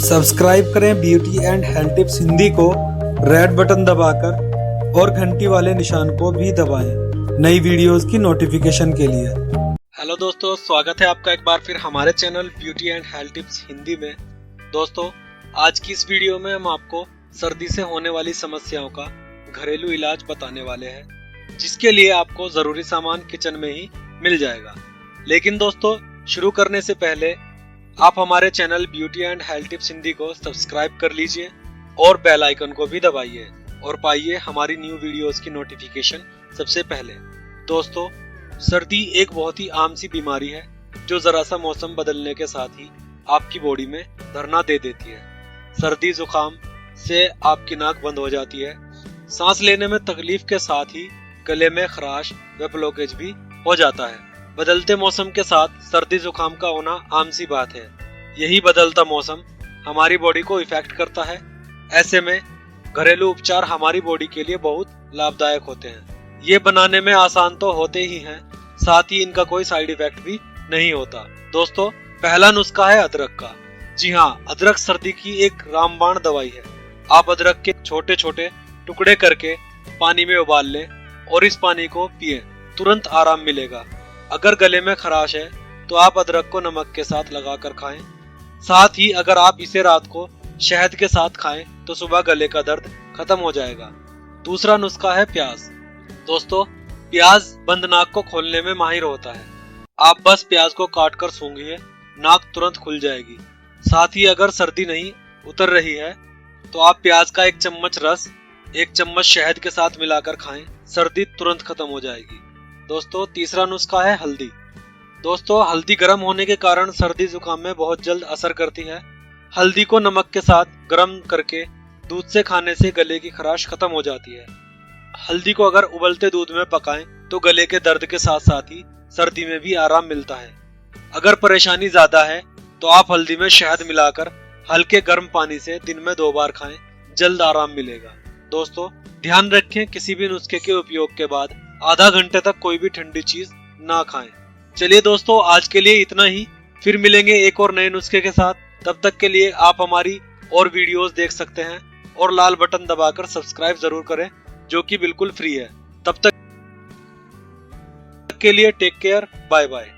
Subscribe करें beauty and health tips Hindi को red button दबाकर और घंटी वाले निशान को भी दबाएं नई वीडियोस की नोटिफिकेशन के लिए। हेलो दोस्तों, स्वागत है आपका एक बार फिर हमारे channel beauty and health tips Hindi में। दोस्तों, आज की इस वीडियो में हम आपको सर्दी से होने वाली समस्याओं का घरेलू इलाज बताने वाले हैं, जिसके लिए आपको जरूरी सामान किचन में ही मिल जाएगा। लेकिन दोस्तों, शुरू करने से पहले आप हमारे channel beauty and health tips Hindi को सब्सक्राइब कर लीजिए और बेल आइकन को भी दबाइए और पाइए हमारी न्यू वीडियोस की नोटिफिकेशन सबसे पहले। दोस्तों, सर्दी एक बहुत ही आम सी बीमारी है जो जरा सा मौसम बदलने के साथ ही आपकी बॉडी में धरना दे देती है। सर्दी जुकाम से आपकी नाक बंद हो जाती है, सांस लेने में तकलीफ के साथ ही गले में खराश व ब्लॉकेज भी हो जाता है। बदलते मौसम के साथ सर्दी जुकाम का होना आम सी बात है। यही बदलता मौसम हमारी बॉडी को इफेक्ट करता है। ऐसे में घरेलू उपचार हमारी बॉडी के लिए बहुत लाभदायक होते हैं। ये बनाने में आसान तो होते ही हैं, साथ ही इनका कोई साइड इफेक्ट भी नहीं होता। दोस्तों, पहला नुस्खा है अदरक का। जी हाँ, अदरक सर्दी की एक रामबाण दवाई है। आप अदरक के छोटे छोटे टुकड़े करके पानी में उबाल लें और इस पानी को पिएं, तुरंत आराम मिलेगा। अगर गले में खराश है तो आप अदरक को नमक के साथ लगाकर खाएं। साथ ही अगर आप इसे रात को शहद के साथ खाएं तो सुबह गले का दर्द खत्म हो जाएगा। दूसरा नुस्खा है प्याज। दोस्तों, प्याज बंद नाक को खोलने में माहिर होता है। आप बस प्याज को काट कर सूंघिए, नाक तुरंत खुल जाएगी। साथ ही अगर सर्दी नहीं उतर रही है तो आप प्याज का 1 चम्मच रस 1 चम्मच शहद के साथ मिलाकर खाएं, सर्दी तुरंत खत्म हो जाएगी। दोस्तों, तीसरा नुस्खा है हल्दी। दोस्तों, हल्दी गर्म होने के कारण सर्दी जुकाम में बहुत जल्द असर करती है। हल्दी को नमक के साथ गर्म करके दूध से खाने से गले की खराश खत्म हो जाती है। हल्दी को अगर उबलते दूध में पकाएं तो गले के दर्द के साथ साथ ही सर्दी में भी आराम मिलता है। अगर परेशानी ज्यादा है तो आप हल्दी में शहद मिलाकर हल्के गर्म पानी से दिन में 2 बार खाएं, जल्द आराम मिलेगा। दोस्तों, ध्यान रखें, किसी भी नुस्खे के उपयोग के बाद आधा घंटे तक कोई भी ठंडी चीज ना खाएं। चलिए दोस्तों, आज के लिए इतना ही। फिर मिलेंगे एक और नए नुस्खे के साथ। तब तक के लिए आप हमारी और वीडियोस देख सकते हैं और लाल बटन दबाकर सब्सक्राइब जरूर करें, जो कि बिल्कुल फ्री है। तब तक के लिए टेक केयर, बाय बाय।